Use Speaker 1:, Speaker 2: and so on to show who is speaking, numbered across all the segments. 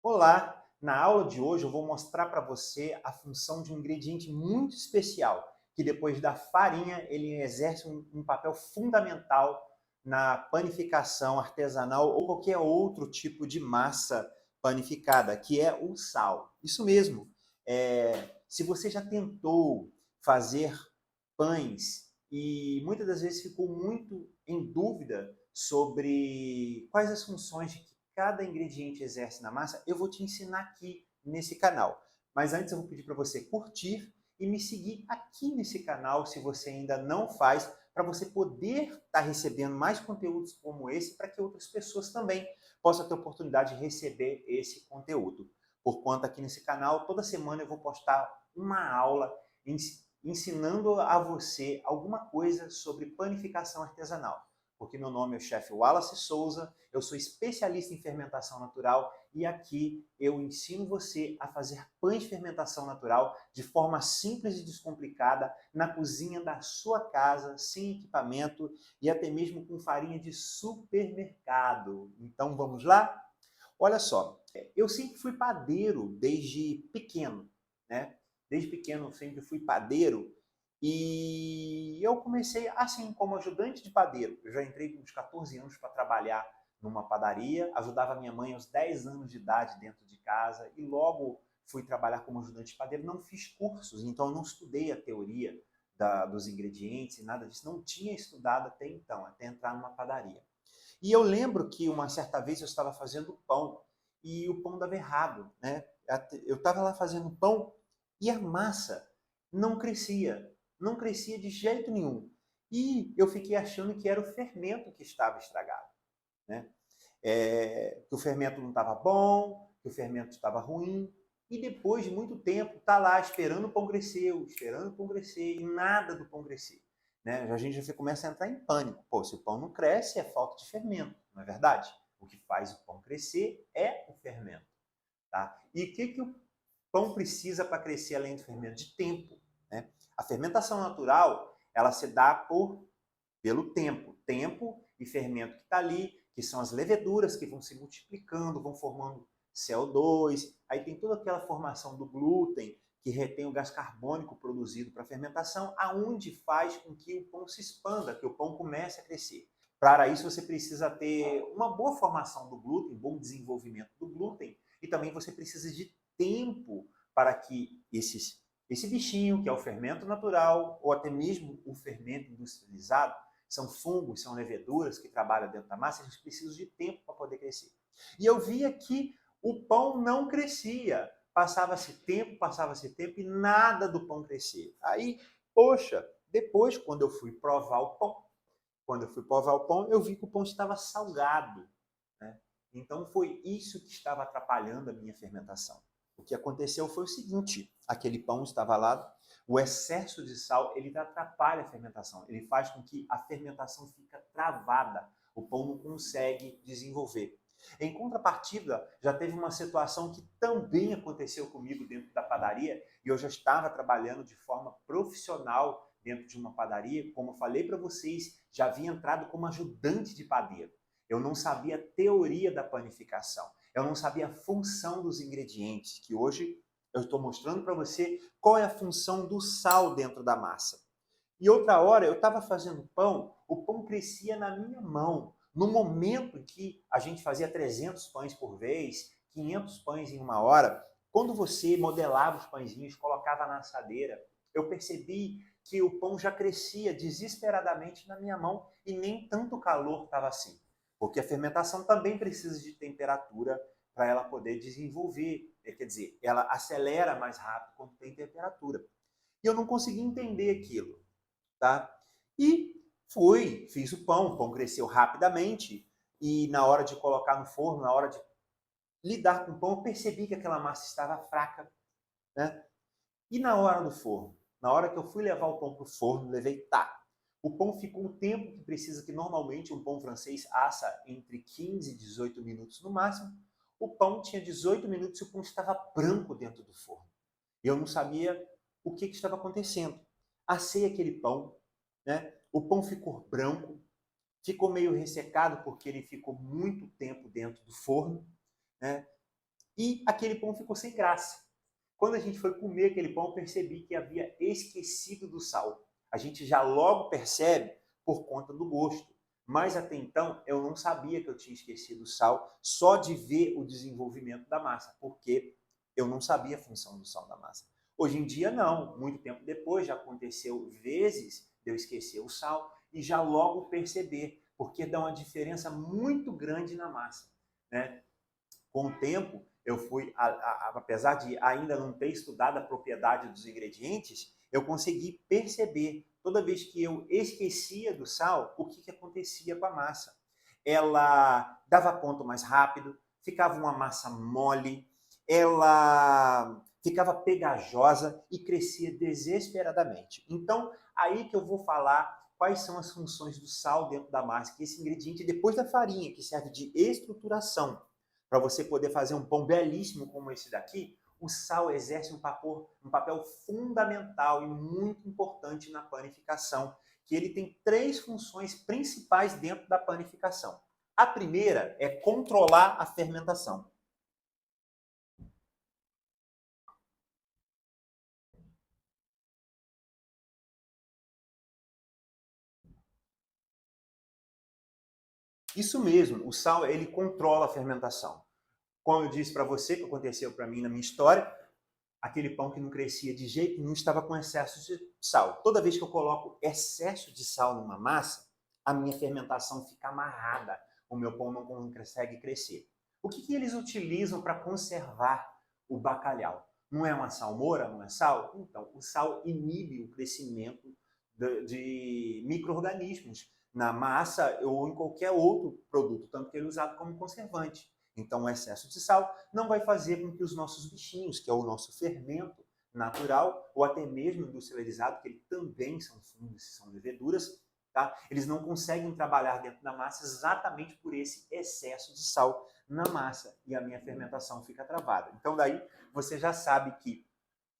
Speaker 1: Olá! Na aula de hoje eu vou mostrar para você a função de um ingrediente muito especial, que depois da farinha ele exerce um papel fundamental na panificação artesanal ou qualquer outro tipo de massa panificada, que é o sal. Isso mesmo. Se você já tentou fazer pães e muitas das vezes ficou muito em dúvida sobre quais as funções que cada ingrediente exerce na massa, eu vou te ensinar aqui nesse canal. Mas antes eu vou pedir para você curtir e me seguir aqui nesse canal, se você ainda não faz, para você poder estar recebendo mais conteúdos como esse, para que outras pessoas também possam ter a oportunidade de receber esse conteúdo. Por conta aqui nesse canal, toda semana eu vou postar uma aula ensinando a você alguma coisa sobre panificação artesanal. Porque meu nome é o chefe Wallace Souza, eu sou especialista em fermentação natural e aqui eu ensino você a fazer pães de fermentação natural de forma simples e descomplicada na cozinha da sua casa, sem equipamento e até mesmo com farinha de supermercado. Então vamos lá? Olha só, eu sempre fui padeiro desde pequeno, né? Desde pequeno eu sempre fui padeiro e eu comecei assim, como ajudante de padeiro. Eu já entrei com uns 14 anos para trabalhar numa padaria, ajudava minha mãe aos 10 anos de idade dentro de casa e logo fui trabalhar como ajudante de padeiro. Não fiz cursos, então eu não estudei a teoria dos ingredientes e nada disso. Não tinha estudado até então, até entrar numa padaria. E eu lembro que uma certa vez eu estava fazendo pão e o pão dava errado, né? Eu estava lá fazendo pão e a massa não crescia de jeito nenhum. E eu fiquei achando que era o fermento que estava estragado, né? Que o fermento não estava bom, que o fermento estava ruim. E depois de muito tempo, tá lá esperando o pão crescer, esperando o pão crescer e nada do pão crescer. Né? A gente já começa a entrar em pânico. Pô, se o pão não cresce, é falta de fermento, não é verdade? O que faz o pão crescer é o fermento. Tá? E o que o pão precisa para crescer além do fermento? De tempo. Né? A fermentação natural, ela se dá pelo tempo. Tempo e fermento que está ali, que são as leveduras que vão se multiplicando, vão formando CO2. Aí tem toda aquela formação do glúten, que retém o gás carbônico produzido para a fermentação, aonde faz com que o pão se expanda, que o pão comece a crescer. Para isso, você precisa ter uma boa formação do glúten, bom desenvolvimento do glúten, e também você precisa de tempo para que esse bichinho, que é o fermento natural, ou até mesmo o fermento industrializado, são fungos, são leveduras que trabalham dentro da massa, eles precisam de tempo para poder crescer. E eu via que o pão não crescia. Passava-se tempo e nada do pão crescia. Aí, poxa, depois, quando eu fui provar o pão, eu vi que o pão estava salgado. Né? Então, foi isso que estava atrapalhando a minha fermentação. O que aconteceu foi o seguinte, aquele pão estava lá, o excesso de sal, ele atrapalha a fermentação, ele faz com que a fermentação fique travada, o pão não consegue desenvolver. Em contrapartida, já teve uma situação que também aconteceu comigo dentro da padaria, e eu já estava trabalhando de forma profissional dentro de uma padaria, como eu falei para vocês, já havia entrado como ajudante de padeiro. Eu não sabia a teoria da panificação, eu não sabia a função dos ingredientes, que hoje eu estou mostrando para você qual é a função do sal dentro da massa. E outra hora, eu estava fazendo pão, o pão crescia na minha mão. No momento em que a gente fazia 300 pães por vez, 500 pães em uma hora, quando você modelava os pãezinhos, colocava na assadeira, eu percebi que o pão já crescia desesperadamente na minha mão e nem tanto calor estava assim. Porque a fermentação também precisa de temperatura para ela poder desenvolver. Quer dizer, ela acelera mais rápido quando tem temperatura. E eu não conseguia entender aquilo. Tá? E fiz o pão cresceu rapidamente e na hora de colocar no forno, na hora de lidar com o pão, eu percebi que aquela massa estava fraca. Né? E na hora do forno? Na hora que eu fui levar o pão para o forno, levei tá. O pão ficou o tempo que precisa, que normalmente um pão francês assa entre 15 e 18 minutos no máximo. O pão tinha 18 minutos e o pão estava branco dentro do forno. E eu não sabia o que estava acontecendo. Assei aquele pão, né? O pão ficou branco, ficou meio ressecado porque ele ficou muito tempo dentro do forno, né? e aquele pão ficou sem graça. Quando a gente foi comer aquele pão, eu percebi que havia esquecido do sal. A gente já logo percebe por conta do gosto. Mas até então eu não sabia que eu tinha esquecido o sal, só de ver o desenvolvimento da massa, porque eu não sabia a função do sal da massa. Hoje em dia não, muito tempo depois já aconteceu vezes de eu esquecer o sal e já logo perceber, porque dá uma diferença muito grande na massa, né? Com o tempo, eu fui, apesar de ainda não ter estudado a propriedade dos ingredientes, eu consegui perceber, toda vez que eu esquecia do sal, o que acontecia com a massa. Ela dava ponto mais rápido, ficava uma massa mole, ela ficava pegajosa e crescia desesperadamente. Então, aí que eu vou falar quais são as funções do sal dentro da massa, que esse ingrediente, depois da farinha, que serve de estruturação, para você poder fazer um pão belíssimo como esse daqui, o sal exerce um papel fundamental e muito importante na panificação, que ele tem 3 funções principais dentro da panificação. A primeira é controlar a fermentação. Isso mesmo, o sal ele controla a fermentação. Como eu disse para você, que aconteceu para mim na minha história, aquele pão que não crescia de jeito nenhum estava com excesso de sal. Toda vez que eu coloco excesso de sal numa massa, a minha fermentação fica amarrada, o meu pão não consegue crescer. O que eles utilizam para conservar o bacalhau? Não é uma salmoura, não é sal? Então, o sal inibe o crescimento de micro-organismos na massa ou em qualquer outro produto, tanto que ele é usado como conservante. Então, o excesso de sal não vai fazer com que os nossos bichinhos, que é o nosso fermento natural, ou até mesmo industrializado, que ele também são fungos, são leveduras, tá? Eles não conseguem trabalhar dentro da massa exatamente por esse excesso de sal na massa e a minha fermentação fica travada. Então, daí você já sabe que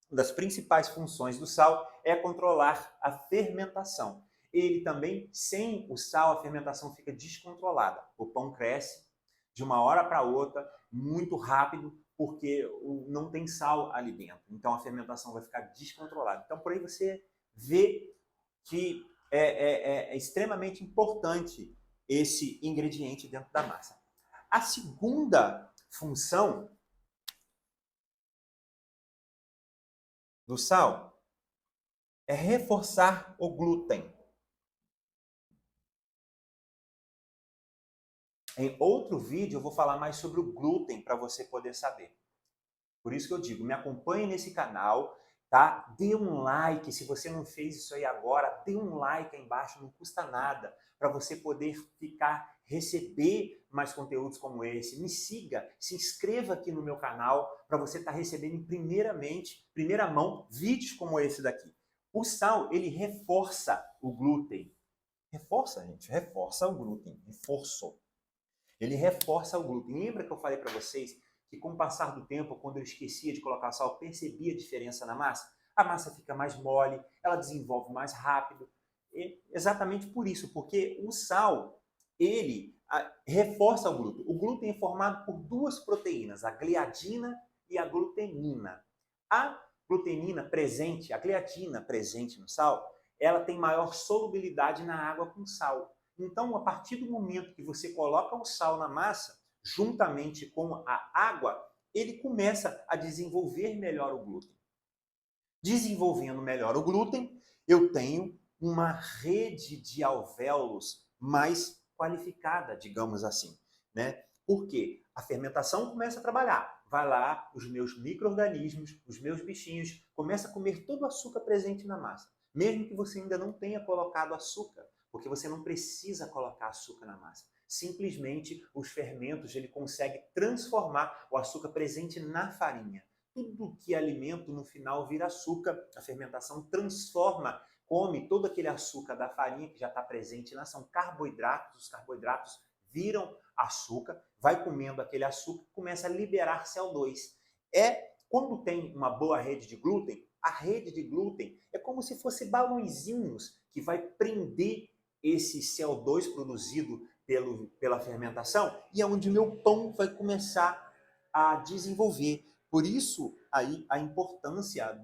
Speaker 1: uma das principais funções do sal é controlar a fermentação. Ele também, sem o sal, a fermentação fica descontrolada. O pão cresce de uma hora para outra, muito rápido, porque não tem sal ali dentro. Então a fermentação vai ficar descontrolada. Então por aí você vê que é extremamente importante esse ingrediente dentro da massa. A segunda função do sal é reforçar o glúten. Em outro vídeo eu vou falar mais sobre o glúten para você poder saber. Por isso que eu digo, me acompanhe nesse canal, tá? Dê um like, se você não fez isso aí agora, dê um like aí embaixo, não custa nada, para você poder receber mais conteúdos como esse. Me siga, se inscreva aqui no meu canal, para você estar recebendo em primeira mão, vídeos como esse daqui. O sal, ele reforça o glúten. Reforça, gente, reforça o glúten, reforçou. Ele reforça o glúten. Lembra que eu falei para vocês que com o passar do tempo, quando eu esquecia de colocar sal, eu percebia a diferença na massa? A massa fica mais mole, ela desenvolve mais rápido. E exatamente por isso, porque o sal, ele reforça o glúten. O glúten é formado por 2 proteínas, a gliadina e a glutenina. A glutenina presente, a gliadina presente no sal, ela tem maior solubilidade na água com sal. Então, a partir do momento que você coloca o sal na massa, juntamente com a água, ele começa a desenvolver melhor o glúten. Desenvolvendo melhor o glúten, eu tenho uma rede de alvéolos mais qualificada, digamos assim, né? Por quê? A fermentação começa a trabalhar. Vai lá, os meus micro-organismos, os meus bichinhos, começam a comer todo o açúcar presente na massa. Mesmo que você ainda não tenha colocado açúcar, porque você não precisa colocar açúcar na massa. Simplesmente os fermentos ele consegue transformar o açúcar presente na farinha. Tudo que é alimento no final vira açúcar, a fermentação transforma, come todo aquele açúcar da farinha que já está presente lá, são carboidratos, os carboidratos viram açúcar, vai comendo aquele açúcar, começa a liberar CO2. Quando tem uma boa rede de glúten, a rede de glúten é como se fosse balõezinhos que vai prender esse CO2 produzido pela fermentação e é onde meu pão vai começar a desenvolver. Por isso, aí, a importância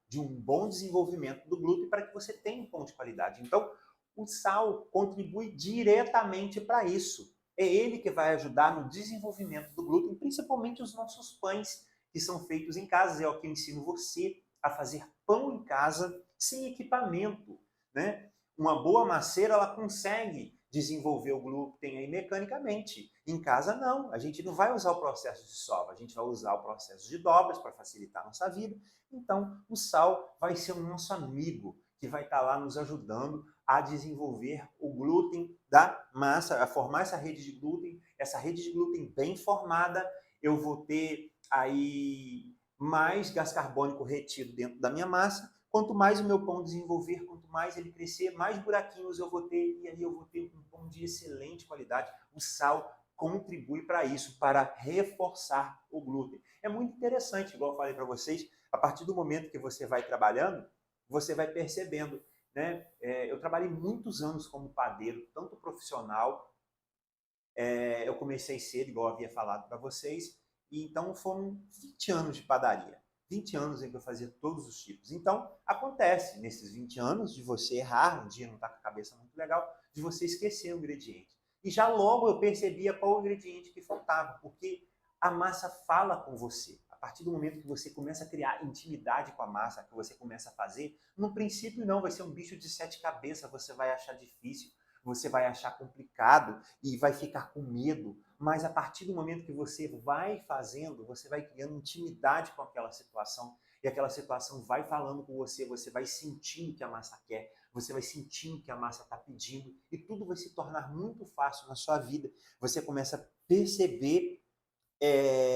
Speaker 1: de um bom desenvolvimento do glúten para que você tenha um pão de qualidade. Então, o sal contribui diretamente para isso. É ele que vai ajudar no desenvolvimento do glúten, principalmente os nossos pães, que são feitos em casa. É o que eu ensino você a fazer pão em casa sem equipamento, né? Uma boa masseira, ela consegue desenvolver o glúten aí mecanicamente. Em casa, não. A gente não vai usar o processo de sova, a gente vai usar o processo de dobras para facilitar a nossa vida. Então, o sal vai ser o nosso amigo, que vai estar lá nos ajudando a desenvolver o glúten da massa, a formar essa rede de glúten bem formada. Eu vou ter aí mais gás carbônico retido dentro da minha massa. Quanto mais o meu pão desenvolver, quanto mais ele crescer, mais buraquinhos eu vou ter, e aí eu vou ter um pão de excelente qualidade. O sal contribui para isso, para reforçar o glúten. É muito interessante, igual eu falei para vocês, a partir do momento que você vai trabalhando, você vai percebendo, né? Eu trabalhei muitos anos como padeiro, tanto profissional, eu comecei cedo, igual eu havia falado para vocês, e então foram 20 anos de padaria. 20 anos em que eu fazia todos os tipos. Então, acontece nesses 20 anos de você errar, um dia não está com a cabeça muito legal, de você esquecer o ingrediente. E já logo eu percebia qual o ingrediente que faltava, porque a massa fala com você. A partir do momento que você começa a criar intimidade com a massa, que você começa a fazer, no princípio não, vai ser um bicho de 7 cabeças, você vai achar difícil, você vai achar complicado e vai ficar com medo, mas a partir do momento que você vai fazendo, você vai criando intimidade com aquela situação, e aquela situação vai falando com você, você vai sentindo o que a massa quer, você vai sentindo o que a massa está pedindo, e tudo vai se tornar muito fácil na sua vida. Você começa a perceber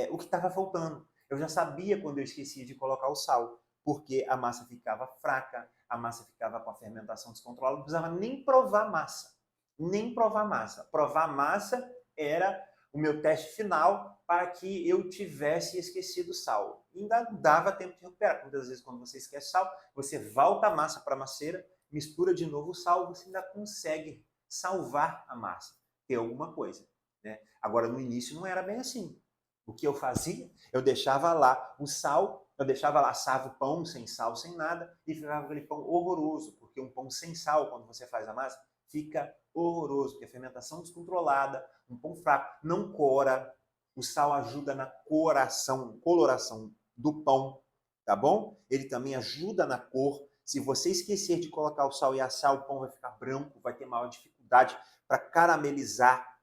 Speaker 1: o que estava faltando. Eu já sabia quando eu esquecia de colocar o sal, porque a massa ficava fraca, a massa ficava com a fermentação descontrolada, não precisava nem provar massa. Nem provar massa. Provar massa era o meu teste final para que eu tivesse esquecido o sal. E ainda dava tempo de recuperar. Muitas vezes, quando você esquece sal, você volta a massa para a masseira, mistura de novo o sal, você ainda consegue salvar a massa, ter alguma coisa, né? Agora, no início, não era bem assim. O que eu fazia? Eu deixava lá o sal, eu deixava lá, assava o pão sem sal, sem nada, e ficava aquele pão horroroso, porque um pão sem sal, quando você faz a massa, fica horroroso, porque a fermentação descontrolada, um pão fraco, não cora, o sal ajuda na coloração do pão, tá bom? Ele também ajuda na cor. Se você esquecer de colocar o sal e assar, o pão vai ficar branco, vai ter maior dificuldade para caramelizar,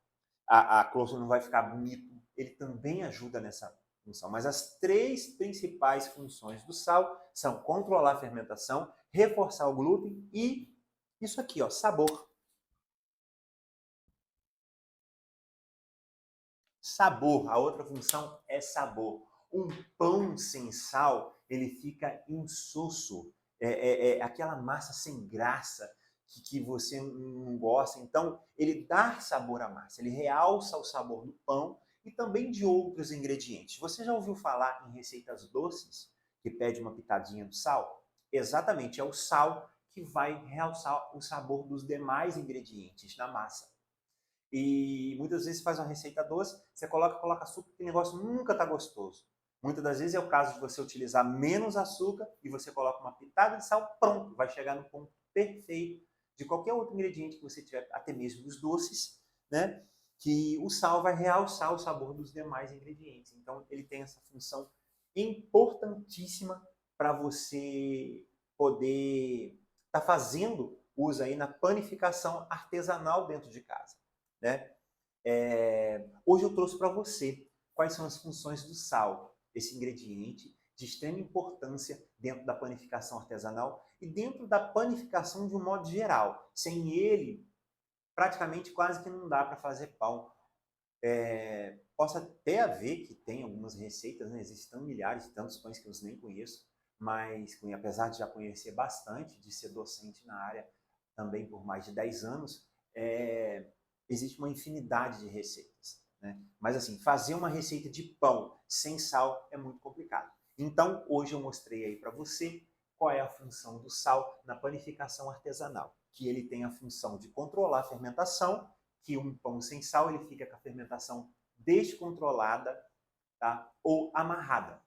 Speaker 1: a cloça não vai ficar bonito. Ele também ajuda nessa função. Mas as 3 principais funções do sal são controlar a fermentação, reforçar o glúten e isso aqui, ó, sabor. Sabor, a outra função é sabor. Um pão sem sal, ele fica insosso. É aquela massa sem graça que você não gosta. Então, ele dá sabor à massa, ele realça o sabor do pão e também de outros ingredientes. Você já ouviu falar em receitas doces que pede uma pitadinha do sal? Exatamente, é o sal que vai realçar o sabor dos demais ingredientes na massa. E muitas vezes você faz uma receita doce, você coloca açúcar, que o negócio nunca está gostoso. Muitas das vezes é o caso de você utilizar menos açúcar e você coloca uma pitada de sal, pronto, vai chegar no ponto perfeito de qualquer outro ingrediente que você tiver, até mesmo dos doces, né? Que o sal vai realçar o sabor dos demais ingredientes. Então, ele tem essa função importantíssima para você poder estar fazendo uso aí na panificação artesanal dentro de casa, né? Hoje eu trouxe para você quais são as funções do sal, esse ingrediente de extrema importância dentro da panificação artesanal e dentro da panificação de um modo geral. Sem ele, praticamente quase que não dá para fazer pão. Posso até haver que tem algumas receitas, né? Existem milhares de tantos pães que eu nem conheço, mas apesar de já conhecer bastante, de ser docente na área também por mais de 10 anos, existe uma infinidade de receitas, né? Mas assim, fazer uma receita de pão sem sal é muito complicado. Então, hoje eu mostrei aí para você qual é a função do sal na panificação artesanal, que ele tem a função de controlar a fermentação, que um pão sem sal ele fica com a fermentação descontrolada, tá? Ou amarrada,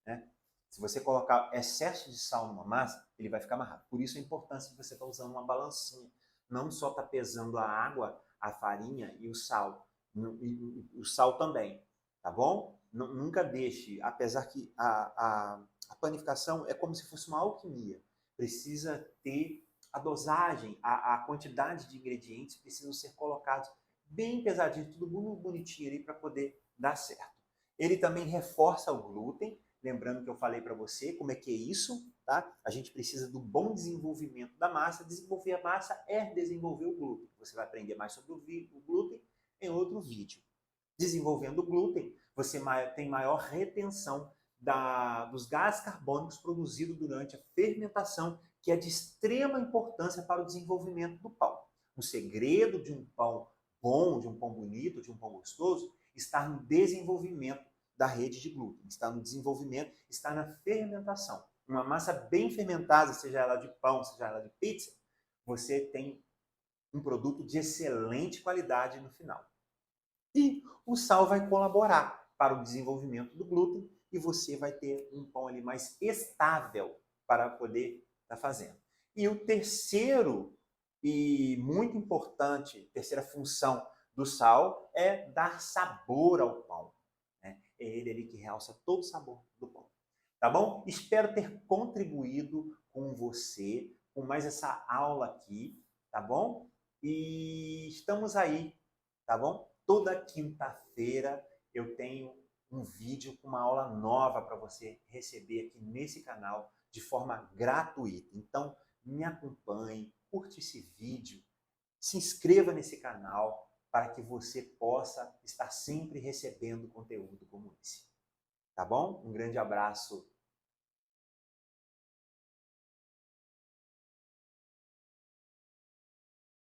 Speaker 1: né? Se você colocar excesso de sal numa massa, ele vai ficar amarrado. Por isso a importância de você estar usando uma balancinha. Não só está pesando a água, a farinha e o sal. E o sal também, tá bom? Nunca deixe, apesar que a panificação é como se fosse uma alquimia. Precisa ter a dosagem, a quantidade de ingredientes precisam ser colocados bem pesadinho, tudo bonitinho ali para poder dar certo. Ele também reforça o glúten, lembrando que eu falei para você como é que é isso, tá? A gente precisa do bom desenvolvimento da massa. Desenvolver a massa é desenvolver o glúten. Você vai aprender mais sobre o glúten em outro vídeo. Desenvolvendo o glúten, você tem maior retenção dos gases carbônicos produzidos durante a fermentação, que é de extrema importância para o desenvolvimento do pão. O segredo de um pão bom, de um pão bonito, de um pão gostoso, está no desenvolvimento da rede de glúten, está no desenvolvimento, está na fermentação. Uma massa bem fermentada, seja ela de pão, seja ela de pizza, você tem um produto de excelente qualidade no final. E o sal vai colaborar para o desenvolvimento do glúten e você vai ter um pão ali mais estável para poder estar fazendo. E o terceiro e muito importante, terceira função do sal é dar sabor ao pão, né? É ele ali que realça todo o sabor do pão. Tá bom? Espero ter contribuído com você, com mais essa aula aqui, tá bom? E estamos aí, tá bom? Toda quinta-feira eu tenho um vídeo com uma aula nova para você receber aqui nesse canal de forma gratuita. Então, me acompanhe, curte esse vídeo, se inscreva nesse canal para que você possa estar sempre recebendo conteúdo como esse. Tá bom? Um grande abraço